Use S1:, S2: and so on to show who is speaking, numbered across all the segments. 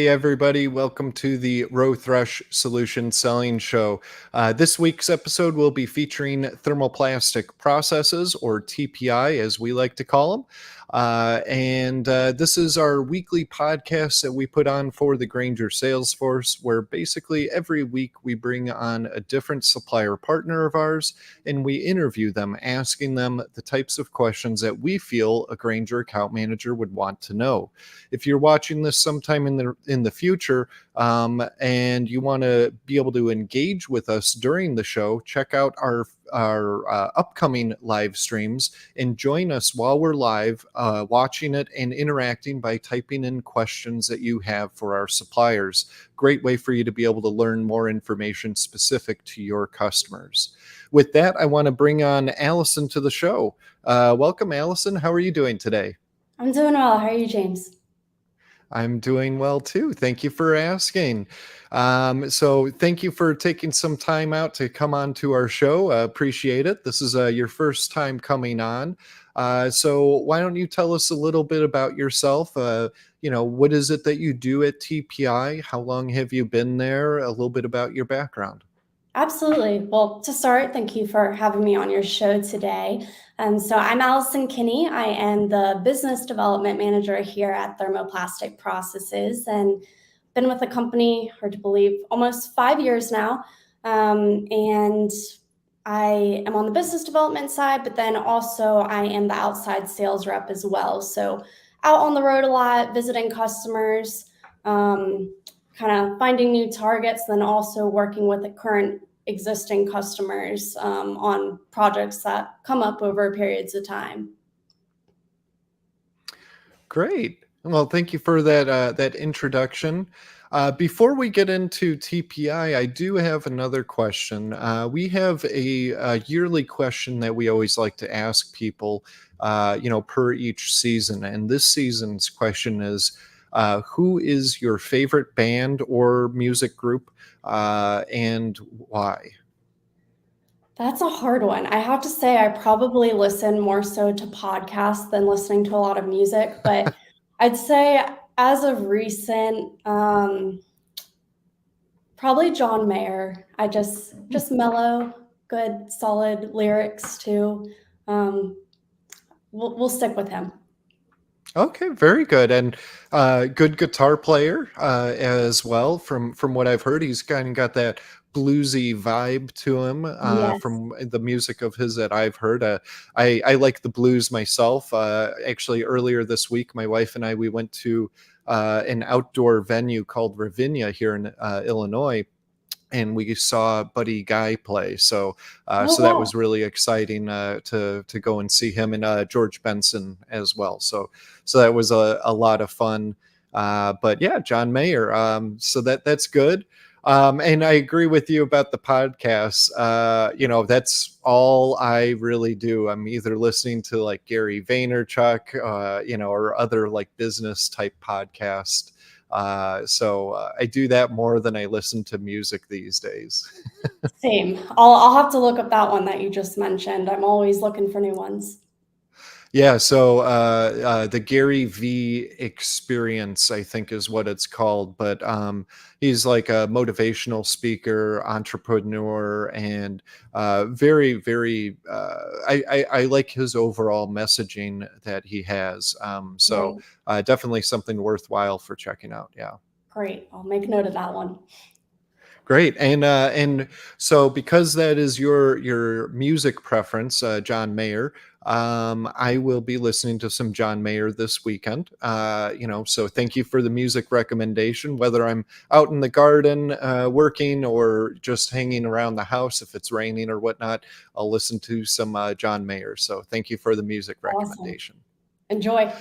S1: everybody. Welcome to the Rowe-Thrush Solution Selling Show. This week's episode will be featuring Thermoplastic Processes, or TPI, as we like to call them. And this is our weekly podcast that we put on for the Grainger sales force, where basically every week we bring on a different supplier partner of ours and we interview them, asking them the types of questions that we feel a Grainger account manager would want to know. If you're watching this sometime in the future and you want to be able to engage with us during the show, check out our upcoming live streams and join us while we're live watching it and interacting by typing in questions that you have for our suppliers. Great way for you to be able to learn more information specific to your customers. With that, I want to bring on Allison to the show. Welcome, Allison. How are you doing today?
S2: I'm doing well. How are you, James?
S1: I'm doing well too. Thank you for asking. So thank you for taking some time out to come on to our show. Appreciate it. This is your first time coming on. So why don't you tell us a little bit about yourself? What is it that you do at TPI? How long have you been there? A little bit about your background.
S2: Absolutely. Well, to start, thank you for having me on your show today. So I'm Allison Kinney. I am the Business Development Manager here at Thermoplastic Processes and been with the company, hard to believe, almost 5 years now. And I am on the business development side, but then also I am the outside sales rep as well. So out on the road a lot, visiting customers, kind of finding new targets, then also working with the current existing customers on projects that come up over periods of time.
S1: Great. Well, thank you for that introduction. Before we get into TPI, I do have another question. We have a yearly question that we always like to ask people, per each season. And this season's question is, who is your favorite band or music group, and why?
S2: That's a hard one. I have to say, I probably listen more so to podcasts than listening to a lot of music, but I'd say as of recent, probably John Mayer. I just mellow, good, solid lyrics too. We'll stick with him.
S1: Okay, very good, and good guitar player as well. From what I've heard, he's kind of got that bluesy vibe to him
S2: Yes.
S1: from the music of his that I've heard. I like the blues myself. Actually, earlier this week, my wife and I we went to an outdoor venue called Ravinia here in Illinois. And we saw Buddy Guy play, so
S2: Oh,
S1: so that
S2: wow.
S1: was really exciting to go and see him, and George Benson as well. So that was a lot of fun. But yeah, John Mayer. So that's good. And I agree with you about the podcasts. That's all I really do. I'm either listening to like Gary Vaynerchuk, or other like business type podcast. So I do that more than I listen to music these days.
S2: Same. I'll have to look up that one that you just mentioned. I'm always looking for new ones.
S1: Yeah, so the Gary V experience, I think, is what it's called. But he's like a motivational speaker, entrepreneur, and very, very. I like his overall messaging that he has. So
S2: Right.
S1: definitely something worthwhile for checking out. Yeah.
S2: Great. I'll make note of that one.
S1: Great. And so because that is your music preference, John Mayer, I will be listening to some John Mayer this weekend. So thank you for the music recommendation. Whether I'm out in the garden working or just hanging around the house, if it's raining or whatnot, I'll listen to some John Mayer. So thank you for the music
S2: Awesome.
S1: recommendation.
S2: Enjoy.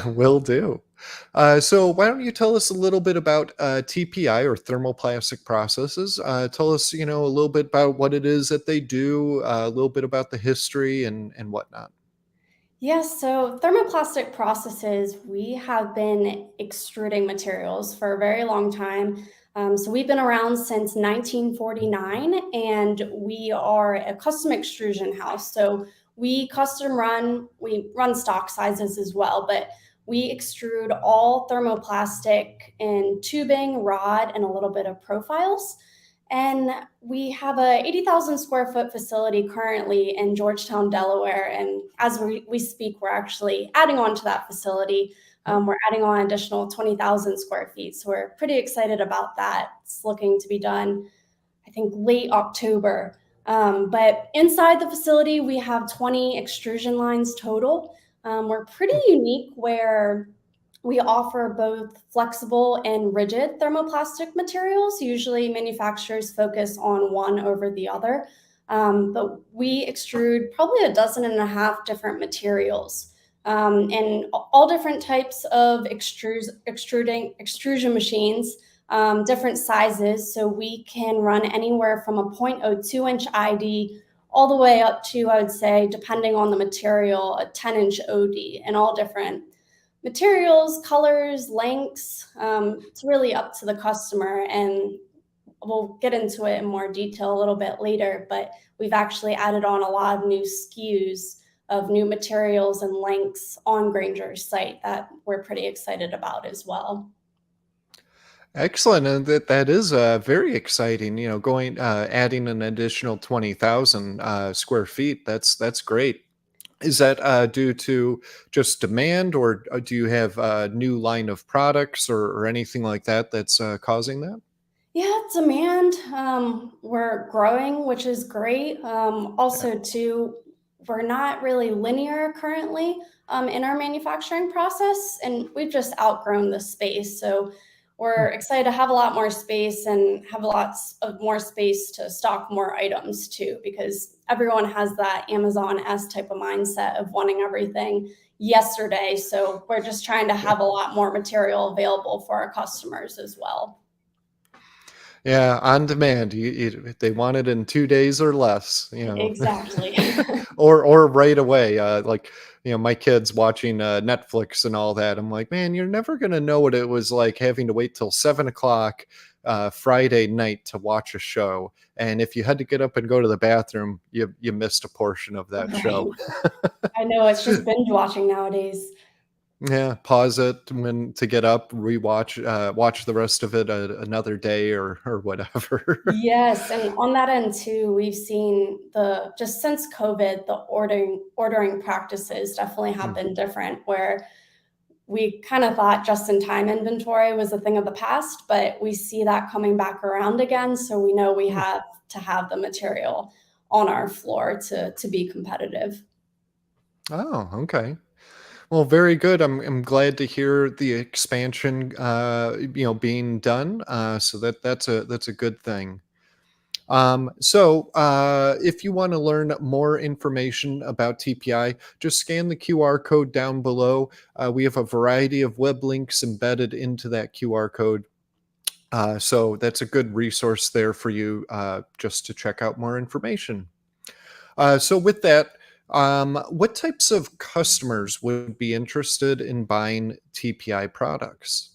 S1: Will do. So why don't you tell us a little bit about TPI, or thermoplastic processes? Tell us, a little bit about what it is that they do, a little bit about the history and whatnot.
S2: Yes, so thermoplastic processes, we have been extruding materials for a very long time. So we've been around since 1949, and we are a custom extrusion house. So we run stock sizes as well, but we extrude all thermoplastic in tubing, rod, and a little bit of profiles. And we have a 80,000 square foot facility currently in Georgetown, Delaware. And as we speak, we're actually adding on to that facility. We're adding on additional 20,000 square feet. So we're pretty excited about that. It's looking to be done, I think, late October. But inside the facility, we have 20 extrusion lines total. We're pretty unique where we offer both flexible and rigid thermoplastic materials. Usually manufacturers focus on one over the other, but we extrude probably a dozen and a half different materials, and all different types of extrusion machines, different sizes. So we can run anywhere from a 0.02 inch ID all the way up to, I would say, depending on the material, a 10-inch OD, and all different materials, colors, lengths. It's really up to the customer, and we'll get into it in more detail a little bit later, but we've actually added on a lot of new SKUs of new materials and lengths on Grainger's site that we're pretty excited about as well.
S1: Excellent, and that is very exciting. Going adding an additional 20,000 square feet. That's great. Is that due to just demand, or do you have a new line of products or anything like that that's causing that?
S2: Yeah, demand. We're growing, which is great.
S1: Yeah.
S2: Also, too, we're not really linear currently in our manufacturing process, and we've just outgrown the space. So
S1: Hmm.
S2: we're excited to have a lot more space and have lots of more space to stock more items too, because everyone has that Amazon S type of mindset of wanting everything yesterday. So we're just trying to
S1: Yeah.
S2: have a lot more material available for our customers as well.
S1: Yeah, on demand. They want it in 2 days or less.
S2: Exactly.
S1: or right away. Like my kids watching Netflix and all that. I'm like, man, you're never gonna know what it was like having to wait till 7 o'clock Friday night to watch a show. And if you had to get up and go to the bathroom, you missed a portion of that
S2: Right.
S1: show.
S2: I know, it's just binge watching nowadays.
S1: Yeah, pause it when to get up, rewatch, watch the rest of it another day or whatever.
S2: Yes, and on that end too, we've seen the just since COVID, the ordering practices definitely have
S1: Mm,
S2: been different, where we kind of thought just-in-time inventory was a thing of the past, but we see that coming back around again, so we know we
S1: mm.
S2: have to have the material on our floor to be competitive.
S1: Oh, okay. Well, very good. I'm glad to hear the expansion, being done. So that's a good thing. If you want to learn more information about TPI, just scan the QR code down below. We have a variety of web links embedded into that QR code. So that's a good resource there for you just to check out more information. So with that, what types of customers would be interested in buying TPI products?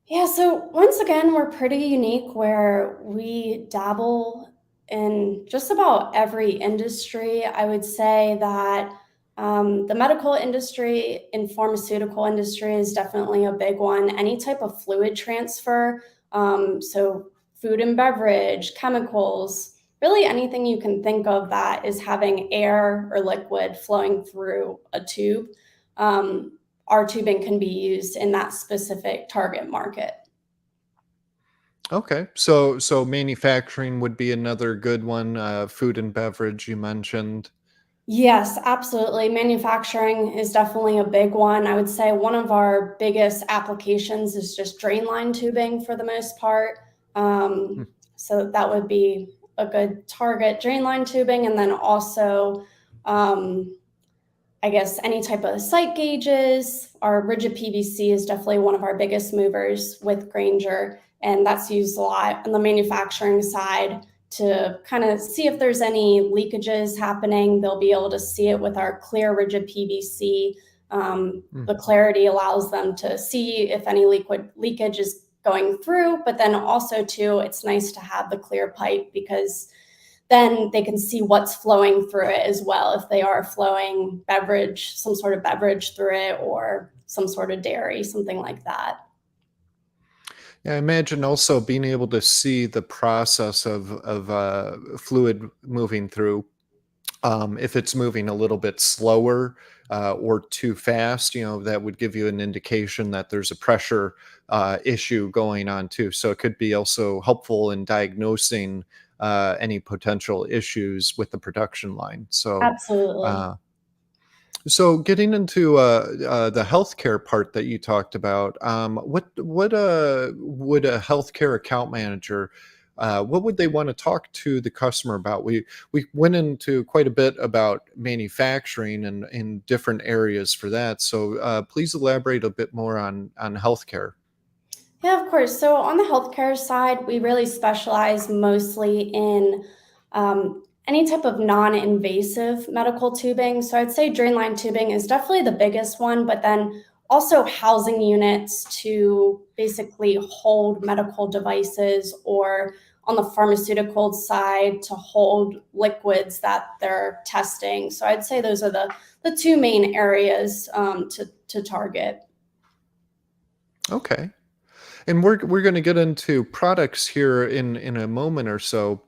S2: Yeah, so once again, we're pretty unique where we dabble in just about every industry. I would say that the medical industry and pharmaceutical industry is definitely a big one. Any type of fluid transfer, so food and beverage, chemicals, really anything you can think of that is having air or liquid flowing through a tube. Um, our tubing can be used in that specific target market.
S1: Okay, so manufacturing would be another good one. Food and beverage you mentioned.
S2: Yes, absolutely. Manufacturing is definitely a big one. I would say one of our biggest applications is just drain line tubing for the most part.
S1: Hmm.
S2: So that would be a good target, drain line tubing, and then also um, I guess any type of sight gauges. Our rigid PVC is definitely one of our biggest movers with Grainger, and that's used a lot on the manufacturing side to kind of see if there's any leakages happening. They'll be able to see it with our clear rigid PVC.
S1: Hmm.
S2: The clarity allows them to see if any liquid leakage is going through, but then also too, it's nice to have the clear pipe because then they can see what's flowing through it as well, if they are flowing beverage, some sort of beverage through it, or some sort of dairy, something like that.
S1: Yeah, I imagine also being able to see the process of fluid moving through. If it's moving a little bit slower or too fast, that would give you an indication that there's a pressure issue going on too. So it could be also helpful in diagnosing any potential issues with the production line.
S2: Absolutely.
S1: Uh, so getting into the healthcare part that you talked about, what would a healthcare account manager what would they want to talk to the customer about? We went into quite a bit about manufacturing and in different areas for that. So please elaborate a bit more on healthcare.
S2: Yeah, of course. So on the healthcare side, we really specialize mostly in any type of non-invasive medical tubing. So I'd say drain line tubing is definitely the biggest one, but then also housing units to basically hold medical devices, or on the pharmaceutical side to hold liquids that they're testing. So I'd say those are the two main areas to target.
S1: Okay. And we're going to get into products here in a moment or so.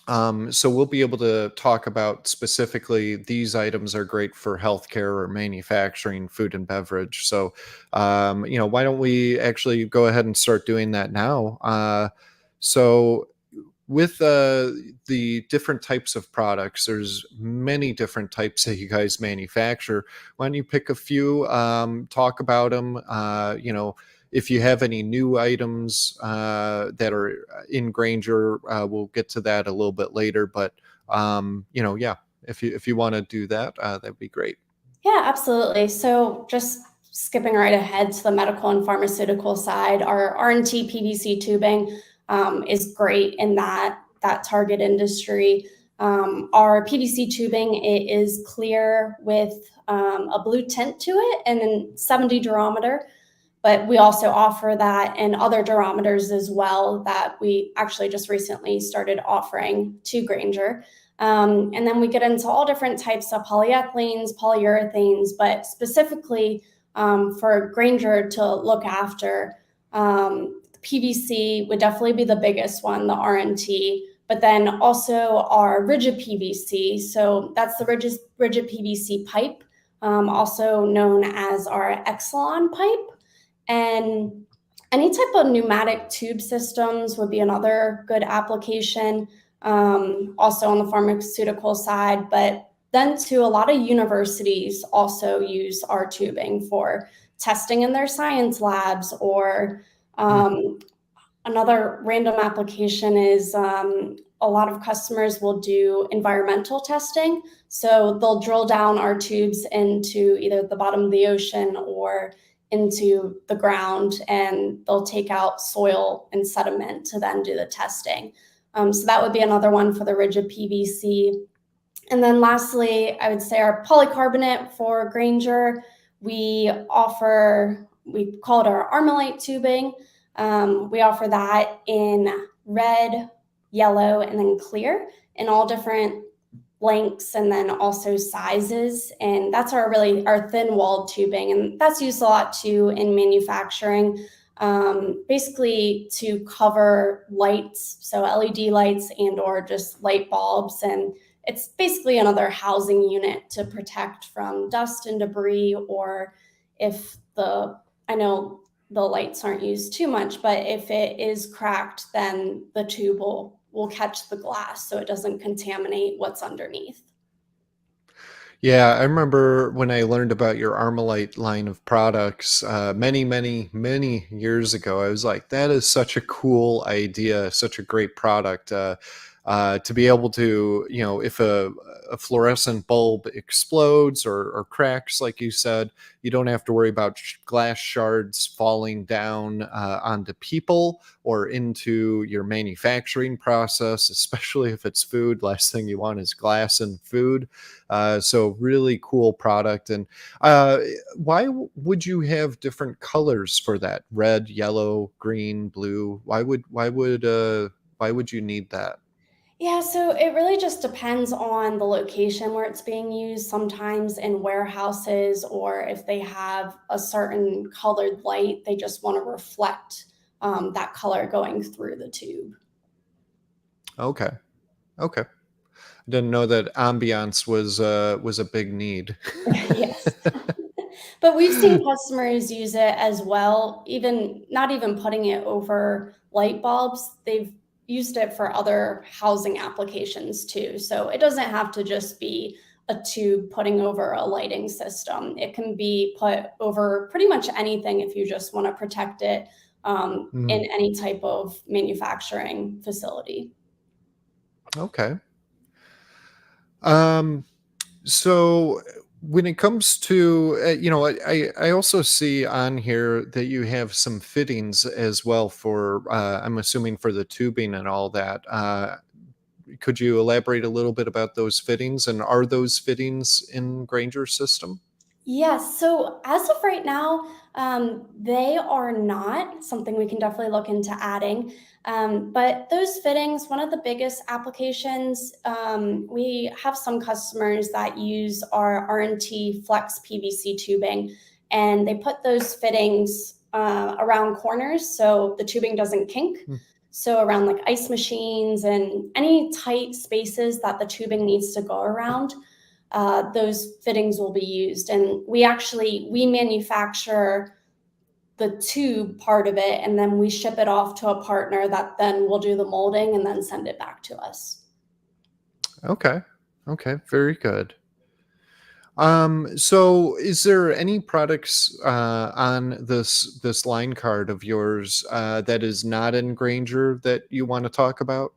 S1: So we'll be able to talk about specifically these items are great for healthcare or manufacturing, food and beverage. So, why don't we actually go ahead and start doing that now? So with the different types of products, there's many different types that you guys manufacture. Why don't you pick a few, talk about them, if you have any new items that are in Granger, we'll get to that a little bit later, but yeah, if you want to do that, that'd be great.
S2: Yeah, absolutely. So just skipping right ahead to the medical and pharmaceutical side, our R&T PVC tubing is great in that target industry. Our PVC tubing, it is clear with a blue tint to it and then 70 durometer. But we also offer that in other durometers as well that we actually just recently started offering to Granger. And then we get into all different types of polyethylenes, polyurethanes, but specifically for Granger to look after, PVC would definitely be the biggest one, the RNT, but then also our rigid PVC. So that's the rigid PVC pipe, also known as our Exelon pipe. And any type of pneumatic tube systems would be another good application, also on the pharmaceutical side. But then, too, a lot of universities also use our tubing for testing in their science labs, or another random application is a lot of customers will do environmental testing. So they'll drill down our tubes into either the bottom of the ocean or into the ground, and they'll take out soil and sediment to then do the testing. So that would be another one for the rigid PVC. And then lastly, I would say our polycarbonate for Granger, we call it our Armalite tubing. We offer that in red, yellow, and then clear in all different lengths and then also sizes. And that's our thin walled tubing. And that's used a lot too in manufacturing, basically to cover lights, so LED lights and or just light bulbs. And it's basically another housing unit to protect from dust and debris, or if I know the lights aren't used too much, but if it is cracked, then the tube will catch the glass so it doesn't contaminate what's underneath.
S1: Yeah, I remember when I learned about your Armalite line of products many, many, many years ago. I was like, that is such a cool idea, such a great product. To be able to, if a fluorescent bulb explodes or cracks, like you said, you don't have to worry about glass shards falling down onto people or into your manufacturing process, especially if it's food. Last thing you want is glass in food. So really cool product. And why would you have different colors for that? Red, yellow, green, blue? Why would you need that?
S2: Yeah, so it really just depends on the location where it's being used. Sometimes in warehouses, or if they have a certain colored light, they just want to reflect that color going through the tube.
S1: Okay. Okay. Didn't know that ambiance was a big need.
S2: Yes. But we've seen customers use it as well, even not even putting it over light bulbs. They've used it for other housing applications too. So it doesn't have to just be a tube putting over a lighting system. It can be put over pretty much anything if you just want to protect it in
S1: Mhm.
S2: any type of manufacturing facility.
S1: Okay. Um, so when it comes to, I also see on here that you have some fittings as well for, I'm assuming for the tubing and all that. Could you elaborate a little bit about those fittings, and are those fittings in Granger's system?
S2: Yes. So as of right now, they are not something we can definitely look into adding. But those fittings, one of the biggest applications, we have some customers that use our R&T Flex PVC tubing, and they put those fittings around corners so the tubing doesn't kink.
S1: Mm.
S2: So around like ice machines and any tight spaces that the tubing needs to go around, those fittings will be used. And we manufacture the tube part of it, and then we ship it off to a partner that then will do the molding and then send it back to us.
S1: Okay. Okay. Very good. So is there any products on this line card of yours that is not in Granger that you want to talk about?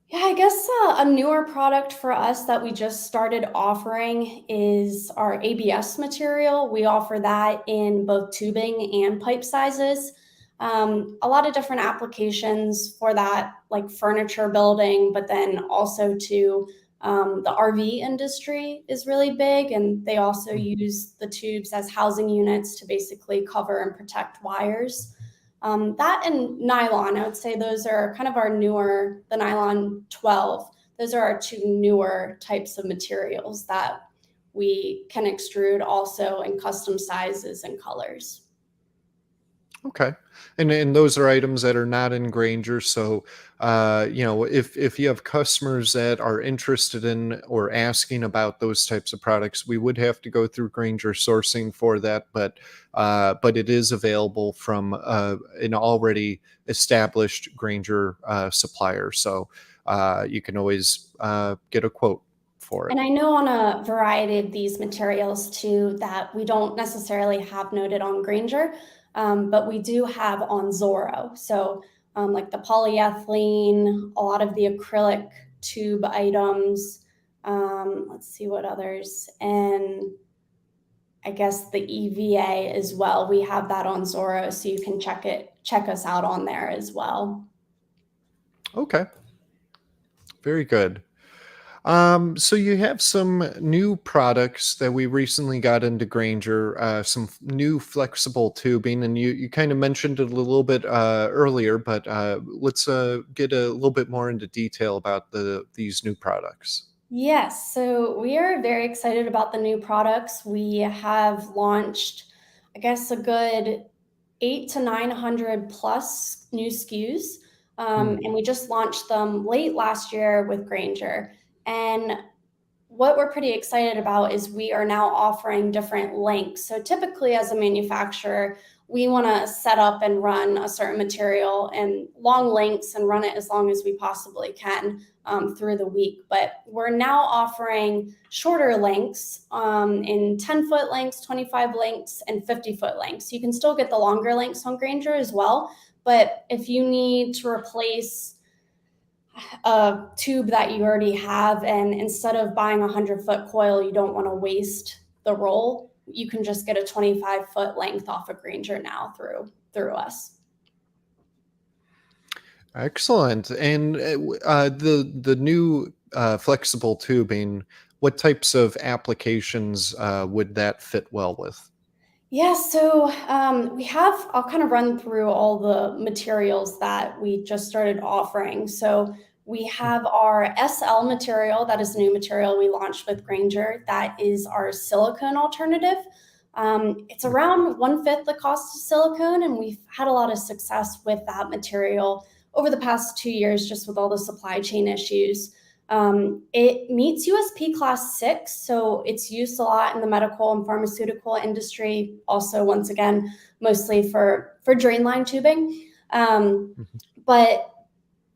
S2: Yeah, I guess a newer product for us that we just started offering is our ABS material. We offer that in both tubing and pipe sizes. A lot of different applications for that, like furniture building, but then also to the RV industry is really big, and they also
S1: Mm.
S2: use the tubes as housing units to basically cover and protect wires. That and nylon, I would say those are kind of our newer, the nylon 12. Those are our two newer types of materials that we can extrude also in custom sizes and colors.
S1: Okay. And those are items that are not in Granger. So, if you have customers that are interested in or asking about those types of products, we would have to go through Granger sourcing for that. But it is available from an already established Granger supplier. So you can always get a quote for it.
S2: And I know on a variety of these materials too that we don't necessarily have noted on Granger, but we do have on Zorro. So, like the polyethylene, a lot of the acrylic tube items. Let's see what others, and I guess the EVA as well. We have that on Zorro, so you can check us out on there as well.
S1: Okay. Very good. So you have some new products that we recently got into Granger, some new flexible tubing, and you kind of mentioned it a little bit earlier, but let's get a little bit more into detail about these new products.
S2: Yes, so we are very excited about the new products. We have launched, I guess, a good 8 to 900 plus new SKUs.
S1: Hmm.
S2: And we just launched them late last year with Granger. And what we're pretty excited about is we are now offering different links. So typically, as a manufacturer, we want to set up and run a certain material and long links and run it as long as we possibly can through the week. But we're now offering shorter links in 10-foot links, 25 links, and 50-foot links. You can still get the longer links on Granger as well. But if you need to replace a tube that you already have, and instead of buying a 100-foot coil, you don't want to waste the roll, you can just get a 25-foot length off of Granger now through us.
S1: Excellent. And the new flexible tubing, what types of applications would that fit well with?
S2: Yeah, so I'll kind of run through all the materials that we just started offering. So We have our SL material. That is a new material we launched with Grainger. That is our silicone alternative. It's around 1/5 the cost of silicone, and we've had a lot of success with that material over the past 2 years, just with all the supply chain issues. It meets USP Class 6, so it's used a lot in the medical and pharmaceutical industry. Also, once again, mostly for drain line tubing. But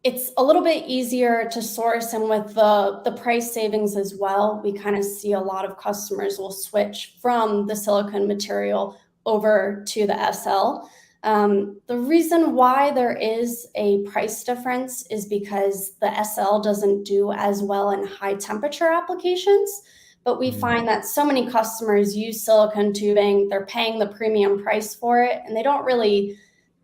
S2: it's a little bit easier to source, and with the price savings as well, we kind of see a lot of customers will switch from the silicone material over to the SL. The reason why there is a price difference is because the SL doesn't do as well in high temperature applications, but we find that so many customers use silicone tubing, they're paying the premium price for it, and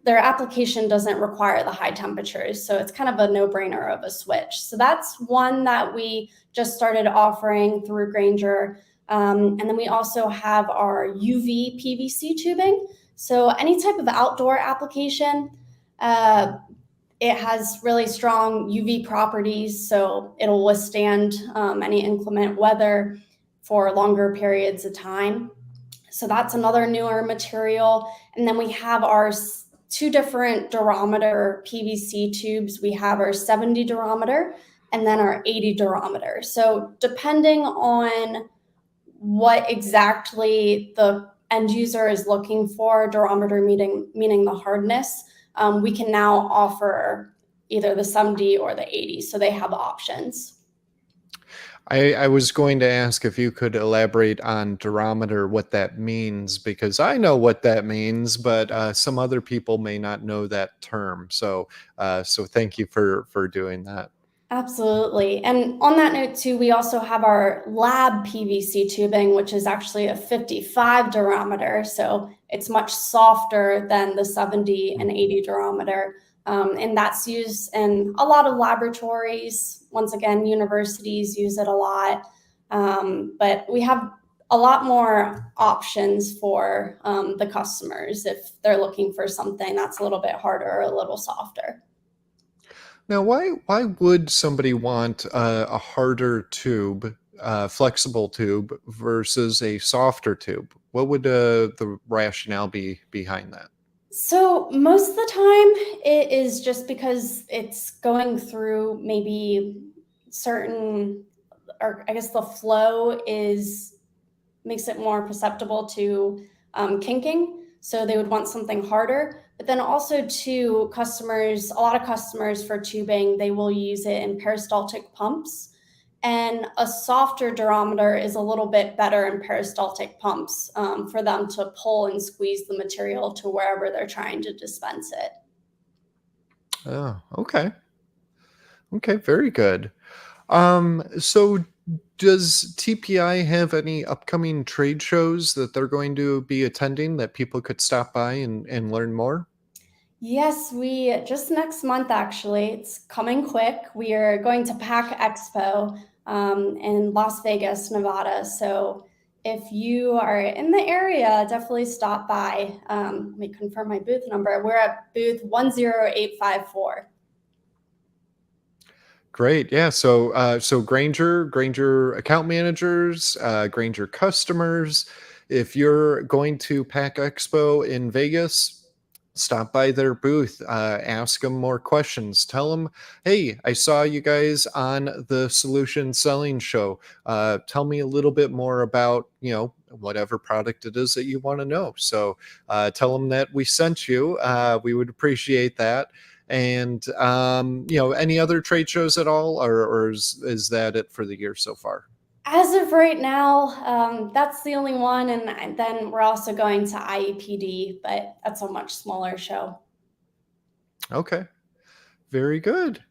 S2: their application doesn't require the high temperatures. So it's kind of a no-brainer of a switch. So that's one that we just started offering through Grainger. And then we also have our UV PVC tubing. So any type of outdoor application, it has really strong UV properties, so it'll withstand any inclement weather for longer periods of time. So that's another newer material. And then we have our two different durometer PVC tubes. We have our 70 durometer and then our 80 durometer. So depending on what exactly the end user is looking for, durometer meaning the hardness, we can now offer either the 70 or the 80. So they have options.
S1: I was going to ask if you could elaborate on durometer, what that means, because I know what that means, but some other people may not know that term. So thank you for doing that.
S2: Absolutely. And on that note too, we also have our lab PVC tubing, which is actually a 55 durometer. So it's much softer than the 70 and 80 durometer. And that's used in a lot of laboratories. Once again, universities use it a lot. But we have a lot more options for the customers if they're looking for something that's a little bit harder or a little softer.
S1: Now, why would somebody want a harder tube, flexible tube versus a softer tube? What would the rationale be behind that?
S2: So most of the time it is just because it's going through maybe certain, or I guess the flow makes it more perceptible to kinking. So they would want something harder. But then also to customers, a lot of customers for tubing, they will use it in peristaltic pumps. And a softer durometer is a little bit better in peristaltic pumps for them to pull and squeeze the material to wherever they're trying to dispense it.
S1: Oh, okay. Okay, very good. So does TPI have any upcoming trade shows that they're going to be attending that people could stop by and learn more?
S2: Yes, we just next month actually. It's coming quick. We are going to Pack Expo in Las Vegas, Nevada. So if you are in the area, definitely stop by. Let me confirm my booth number. We're at booth 10854.
S1: Great. Yeah. So Granger account managers, Granger customers. If you're going to Pack Expo in Vegas, stop by their booth, ask them more questions. Tell them, hey, I saw you guys on the Solution Selling Show. Tell me a little bit more about, whatever product it is that you want to know. So tell them that we sent you. We would appreciate that. And any other trade shows at all, or is that it for the year so far?
S2: As of right now, that's the only one. And then we're also going to IEPD, but that's a much smaller show.
S1: Okay, very good.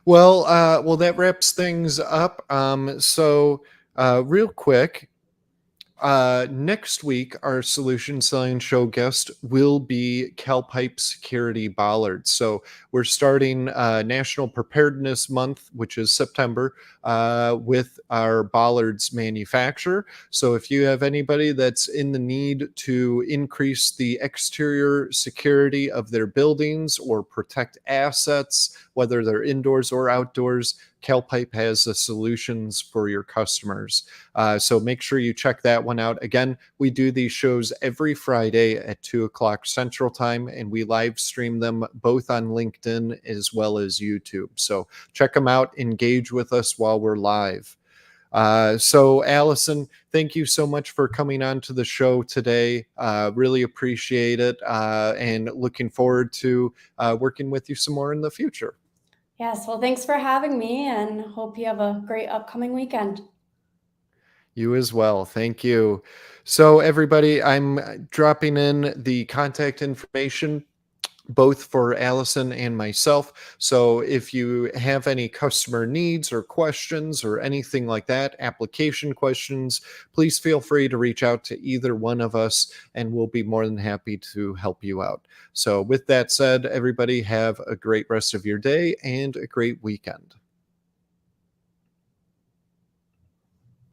S1: Well, that wraps things up. Real quick, next week, our Solution Selling Show guest will be Calpipe Security Bollards. So we're starting National Preparedness Month, which is September, with our bollards manufacturer. So if you have anybody that's in the need to increase the exterior security of their buildings or protect assets, whether they're indoors or outdoors. CalPipe has the solutions for your customers. So make sure you check that one out. Again, we do these shows every Friday at 2 o'clock Central Time, and we live stream them both on LinkedIn as well as YouTube. So check them out, engage with us while we're live. So Allison, thank you so much for coming on to the show today. Really appreciate it, and looking forward to working with you some more in the future.
S2: Yes, well, thanks for having me, and hope you have a great upcoming weekend.
S1: You as well. Thank you. So everybody, I'm dropping in the contact information both for Allison and myself. So if you have any customer needs or questions or anything like that, application questions, please feel free to reach out to either one of us and we'll be more than happy to help you out. So with that said, everybody have a great rest of your day and a great weekend.